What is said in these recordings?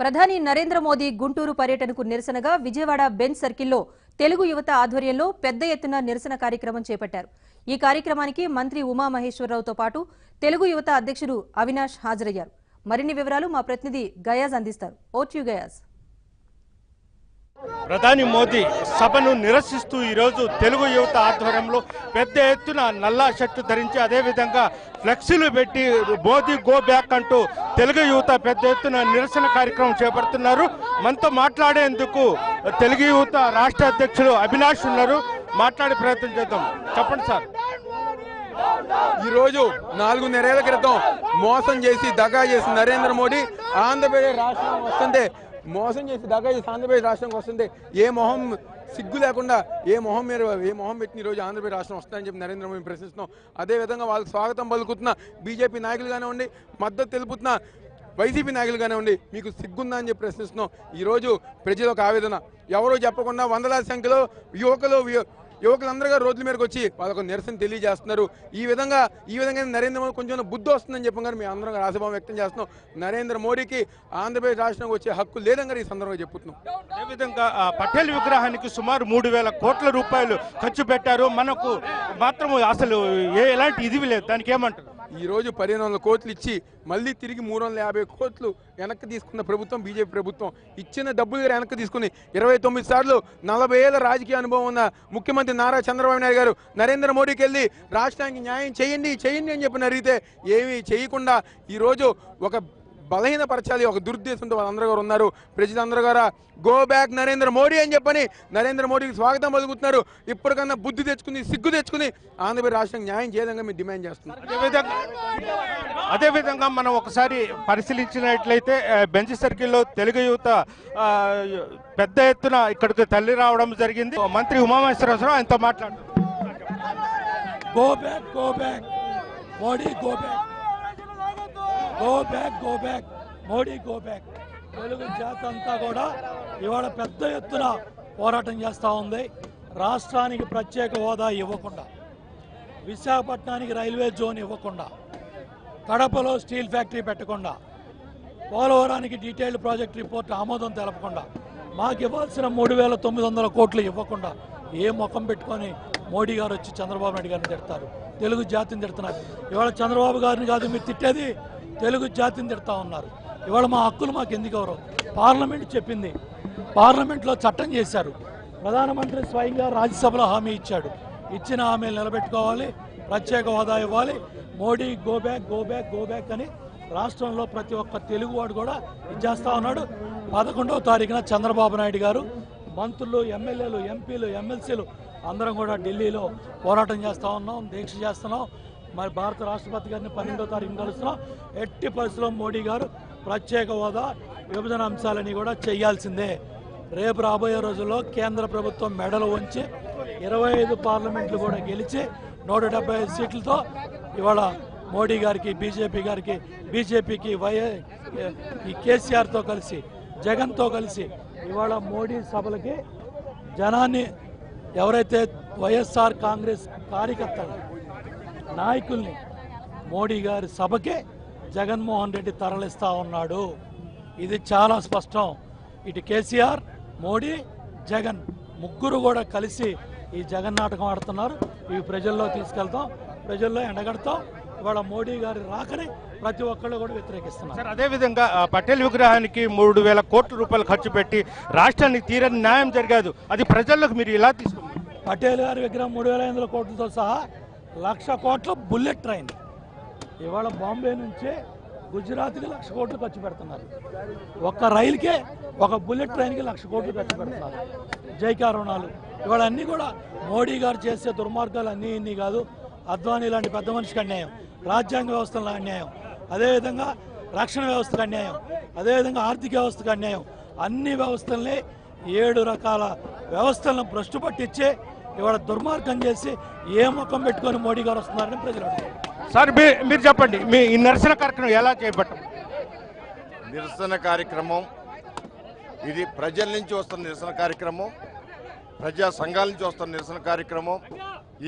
ప్రధాని నరేంద్ర మోదీ గుంటూరు పర్యటనకు నిరసనగా విజయవాడ బెంచ్ సర్కిల్లో తెలుగు యువత ఆధ్వర్యంలో పెద్ద ఎత్తున నిరసన కార్యక్రమం చేపట్టారు. ఈ కార్యక్రమానికి మంత్రి ఉమామహేశ్వరరావుతో పాటు తెలుగు యువత అధ్యక్షుడు అవినాష్ హాజరయ్యారు. మరిన్ని వివరాలు మా ప్రతినిధి గయాజ్ అందిస్తారు. Vote you guys. ప్రధాని మోదీ సభను నిరసిస్తూ ఈరోజు తెలుగు యువత ఆధ్వర్యంలో పెద్ద ఎత్తున నల్లా షర్టు ధరించి అదేవిధంగా ఫ్లెక్సీలు పెట్టి మోదీ గో బ్యాక్ అంటూ తెలుగు యువత పెద్ద ఎత్తున నిరసన కార్యక్రమం చేపడుతున్నారు. మనతో మాట్లాడేందుకు తెలుగు యువత రాష్ట్ర అధ్యక్షులు అవినాష్ ఉన్నారు. మాట్లాడే ప్రయత్నం చేద్దాం. చెప్పండి సార్. ఈరోజు 4 నెలల క్రితం మోసం చేసి దగా చేసి నరేంద్ర మోడీ ఆంధ్రప్రదేశ్ రాష్ట్రం వస్తుంటే మోసం చేసి దగా చేసి ఆంధ్రప్రదేశ్ రాష్ట్రానికి వస్తుంటే ఏ మొహం సిగ్గు లేకుండా ఏ మొహం పెట్టి ఈరోజు ఆంధ్రప్రదేశ్ రాష్ట్రం వస్తుందని చెప్పి నరేంద్ర మోడీ ప్రశ్నిస్తున్నాం. అదేవిధంగా వాళ్ళకి స్వాగతం పలుకుతున్న బీజేపీ నాయకులు కానివ్వండి, మద్దతు తెలుపుతున్న వైసీపీ నాయకులు కానివ్వండి, మీకు సిగ్గుందా అని చెప్పి ప్రశ్నిస్తున్నాం. ఈరోజు ప్రజలకు ఆవేదన ఎవరో చెప్పకుండా వందలాది సంఖ్యలో యువకులందరూ రోడ్ల మీదకి వచ్చి వాళ్ళకు నిరసన తెలియజేస్తున్నారు. ఈ విధంగా నరేంద్ర మోడీ కొంచెం బుద్ధి వస్తుందని చెప్పి కానీ మేము అందరం ఆశాభావం వ్యక్తం చేస్తున్నాం. నరేంద్ర మోడీకి ఆంధ్రప్రదేశ్ రాష్ట్రానికి వచ్చే హక్కు లేదని ఈ సందర్భంగా చెప్పుతున్నాం. అదేవిధంగా పటేల్ విగ్రహానికి సుమారు 3,000 కోట్ల రూపాయలు ఖర్చు పెట్టారు. మనకు మాత్రం అసలు ఎలాంటి ఇది లేదు. దానికి ఏమంటారు? ఈరోజు 1,500 కోట్లు ఇచ్చి మళ్ళీ తిరిగి 350 కోట్లు వెనక్కి తీసుకున్న ప్రభుత్వం బీజేపీ ప్రభుత్వం. ఇచ్చిన డబ్బులు వెనక్కి తీసుకుని 29 సార్లు 40 ఏళ్ల రాజకీయ అనుభవం ఉన్న ముఖ్యమంత్రి నారా చంద్రబాబు నాయుడు గారు నరేంద్ర మోడీకి వెళ్ళి రాష్ట్రానికి న్యాయం చేయండి అని చెప్పి అడిగితే ఏమీ చేయకుండా ఈరోజు ఒక బలహీనపరచాలి ఒక దురుద్దేశంతో వాళ్ళందరూ గారు ఉన్నారు. ప్రజలందరూ గారు గో బ్యాక్ నరేంద్ర మోడీ అని చెప్పని నరేంద్ర మోడీకి స్వాగతం పలుకుతున్నారు. ఇప్పటికన్నా బుద్ధి తెచ్చుకుని సిగ్గు తెచ్చుకుని ఆంధ్రప్రదేశ్ రాష్ట్రానికి న్యాయం చేయదంగా మేము డిమాండ్ చేస్తున్నాం. అదేవిధంగా మనం ఒకసారి పరిశీలించినట్లయితే బెంచ్ సర్కిల్లో తెలుగు యువత పెద్ద ఎత్తున ఇక్కడికి తల్లి రావడం జరిగింది. మంత్రి ఉమామహేశ్వరరావు ఆయనతో మాట్లాడారు. Go back Modi go back, go back Modi go back. Telugu జాతి అంతా కూడా ఇవాళ పెద్ద ఎత్తున పోరాటం చేస్తూ ఉంది. రాష్ట్రానికి ప్రత్యేక హోదా ఇవ్వకుండా, విశాఖపట్నానికి రైల్వే జోన్ ఇవ్వకుండా, కడపలో స్టీల్ ఫ్యాక్టరీ పెట్టకుండా, పోలవరానికి డీటెయిల్డ్ ప్రాజెక్ట్ రిపోర్ట్ ఆమోదం తెలపకుండా, మాకు ఇవ్వాల్సిన 3,900 కోట్లు ఇవ్వకుండా ఏ ముఖం పెట్టుకొని మోడీ గారు వచ్చి చంద్రబాబు నాయుడు గారిని తిడతారు? తెలుగు జాతిని తిడుతున్నారు. ఇవాళ చంద్రబాబు గారిని కాదు మీరు తిట్టేది, తెలుగు జాతిని తిడతా ఉన్నారు. ఇవాళ మా హక్కులు మాకు ఎందుకు ఎవరో పార్లమెంట్ చెప్పింది. పార్లమెంట్లో చట్టం చేశారు. ప్రధానమంత్రి స్వయంగా రాజ్యసభలో హామీ ఇచ్చాడు. ఇచ్చిన హామీలు నిలబెట్టుకోవాలి, ప్రత్యేక హోదా ఇవ్వాలి, మోడీ గో బ్యాక్ అని రాష్ట్రంలో ప్రతి ఒక్క తెలుగువాడు కూడా ఇచ్చేస్తా ఉన్నాడు. 11వ తారీఖున చంద్రబాబు నాయుడు గారు మంత్రులు, ఎమ్మెల్యేలు, ఎంపీలు, ఎమ్మెల్సీలు అందరం కూడా ఢిల్లీలో పోరాటం చేస్తూ ఉన్నాం, దీక్ష చేస్తున్నాం. మరి భారత రాష్ట్రపతి గారిని 12వ తారీఖున కలుస్తున్నాం. ఎట్టి పరిస్థితుల్లో మోడీ గారు ప్రత్యేక హోదా, విభజన అంశాలని కూడా చేయాల్సిందే. రేపు రాబోయే రోజుల్లో కేంద్ర ప్రభుత్వం మెడలు వంచి 25 పార్లమెంట్లు కూడా గెలిచి 175 సీట్లతో ఇవాళ మోడీ గారికి, బీజేపీకి ఈ కేసీఆర్తో కలిసి, జగన్తో కలిసి ఇవాళ మోడీ సభలకి జనాన్ని, ఎవరైతే వైఎస్ఆర్ కాంగ్రెస్ కార్యకర్తలు, నాయకుల్ని మోడీ గారి సభకే జగన్మోహన్ రెడ్డి తరలిస్తూ ఉన్నాడు. ఇది చాలా స్పష్టం. ఇటు కేసీఆర్, మోడీ, జగన్ ముగ్గురు కూడా కలిసి ఈ జగన్ నాటకం ఆడుతున్నారు. ఇవి ప్రజల్లో తీసుకెళ్తాం, ప్రజల్లో ఎండగడతాం. ఇవాళ మోడీ గారి రాకని ప్రతి ఒక్కళ్ళు కూడా వ్యతిరేకిస్తున్నారు. సార్, అదేవిధంగా పటేల్ విగ్రహానికి 3,000 కోట్ల రూపాయలు ఖర్చు పెట్టి రాష్ట్రానికి తీరని న్యాయం జరిగాదు. అది ప్రజలకు మీరు ఇలా తీసుకున్నారు? పటేల్ గారి విగ్రహం 3,500 కోట్లతో సహా 1,00,000 కోట్ల బుల్లెట్ ట్రైన్ ఇవాళ బాంబే నుంచే గుజరాత్కి 1,00,000 కోట్లు ఖర్చు పెడుతున్నారు. ఒక్క రైలుకే, ఒక బుల్లెట్ ట్రైన్కి 1,00,000 కోట్లు ఖర్చు పెడుతున్నారు. జైకా రుణాలు ఇవాళ అన్నీ కూడా మోడీ గారు చేసే దుర్మార్గాలు ఇన్ని కాదు. అద్వానీ లాంటి పెద్ద మనిషికి అన్యాయం, రాజ్యాంగ వ్యవస్థలో అన్యాయం, అదేవిధంగా రక్షణ వ్యవస్థకు అన్యాయం, అదేవిధంగా ఆర్థిక వ్యవస్థకు అన్యాయం. అన్ని వ్యవస్థల్ని 7 రకాల వ్యవస్థలను భ్రష్టు పట్టించి ఇవాళ దుర్మార్గం చేసి ఏ ముఖం పెట్టుకొని మోడీ గారు వస్తున్నారని ప్రజలు అడుగుతారు. సార్, మీరు చెప్పండి, మీ ఈ నిరసన కార్యక్రమం ఎలా చేపట్టాం? నిరసన కార్యక్రమం ఇది ప్రజల నుంచి వస్తున్న నిరసన కార్యక్రమం, ప్రజా సంఘాల నుంచి వస్తున్న నిరసన కార్యక్రమం.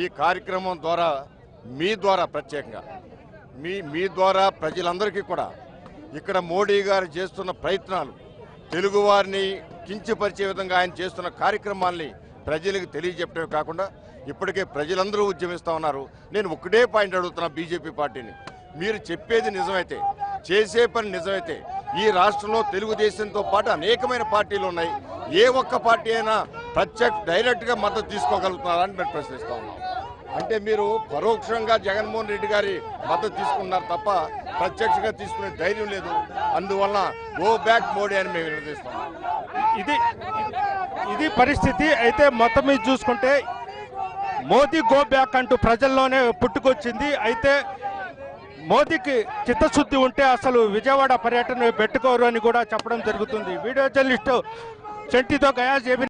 ఈ కార్యక్రమం ద్వారా మీ ద్వారా ప్రత్యేకంగా మీ ద్వారా ప్రజలందరికీ కూడా ఇక్కడ మోడీ గారు చేస్తున్న ప్రయత్నాలు తెలుగువారిని కించపరిచే విధంగా ఆయన చేస్తున్న కార్యక్రమాల్ని ప్రజలకు తెలియజెప్పడమే కాకుండా ఇప్పటికే ప్రజలందరూ ఉద్యమిస్తూ ఉన్నారు. నేను ఒకటే పాయింట్ అడుగుతున్నా బీజేపీ పార్టీని, మీరు చెప్పేది నిజమైతే, చేసే పని నిజమైతే ఈ రాష్ట్రంలో తెలుగుదేశంతో పాటు అనేకమైన పార్టీలు ఉన్నాయి. ఏ ఒక్క పార్టీ అయినా డైరెక్ట్గా మద్దతు తీసుకోగలుగుతున్నారని మేము ప్రశ్నిస్తా ఉన్నాం. అంటే మీరు పరోక్షంగా జగన్మోహన్ రెడ్డి గారి మద్దతు తీసుకున్నారు తప్ప ప్రత్యక్షంగా తీసుకునే ధైర్యం లేదు. అందువల్ల గో బ్యాక్ మోడీ అని మేము నిర్ణయిస్తాం. ఇది పరిస్థితి. అయితే మొత్తం మీద చూసుకుంటే మోదీ గో బ్యాక్ అంటూ ప్రజల్లోనే పుట్టుకొచ్చింది. అయితే మోదీకి చిత్తశుద్ధి ఉంటే అసలు విజయవాడ పర్యటన పెట్టుకోరు అని కూడా చెప్పడం జరుగుతుంది. వీడియో జర్నలిస్టు చెంటితో గయాజ్ ఏబీ